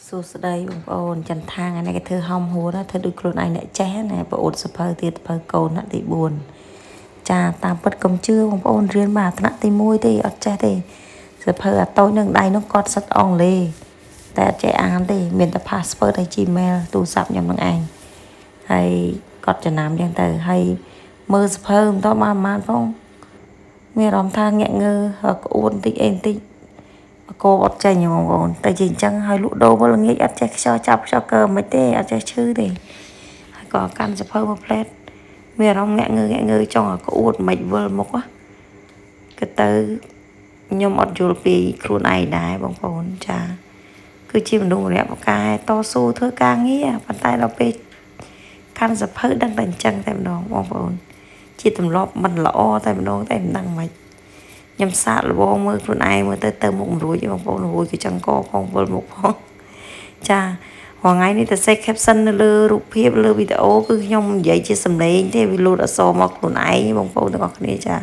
សួស្តីបងប្អូនចន្ទថាថ្ងៃនេះគេធ្វើហំហួរណាធ្វើដូចខ្លួនឯងអ្នកចេះណាប្អូនសភៅទៀតសភៅកូនថ្នាក់ទី4ចាតាមពិតកុំជឿបងប្អូនរៀនមកថ្នាក់ទី1ទេអត់ចេះទេសភៅអាតូចនឹងដៃនោះគាត់សិតអង់គ្លេសតែអត់ចេះអានទេមានតែ password ហើយ Gmail ទូរស័ព្ទខ្ញុំនឹងឯងហើយគាត់ចំណាំចឹងទៅហើយមើលសភៅមិនតបានប៉ុន្មានផងមានអារម្មណ៍ថាងាក់ងើក្អួតបន្តិចអីបន្តិចកោអត់ចេញបងប្អូនតែជាអញ្ចឹងហើយលក់ដូរវល់ល្ងាចអត់ចេះខ្យល់ចាប់ខ្យល់កើមិនទេអត់ចេះឈឺទេហើយក៏កាន់សភៅមួយផ្លែតមានអារម្មណ៍ងាក់ងើចង់ឲ្យក្អួតមិនវិលមុខក៏ទៅខ្ញុំអត់យល់ពីខ្លួនឯងដែរបងប្អូនចាគឺជាមនុស្សម្នាក់បកែតស៊ូធ្វើការងារប៉ុន្តែដល់ពេលកាន់សភៅដឹងតែអញ្ចឹងតែម្ដងបងប្អូនជាទម្លាប់មិនល្អតែម្ដងតែមិនដឹងមិនខ្ញុំសាកល្បងមើលខ្លួនឯងមើលទៅមុខមិនរួចទេបងប្អូនរួចគឺចង្កផងវិលមុខផងចារាល់ថ្ងៃនេះតែសេច caption នៅលើរូបភាពលើវីដេអូគឺខ្ញុំនិយាយជាសំឡេងទេវាលោតអក្សរមកខ្លួនឯងបងប្អូនទាំងអស់គ្នាចា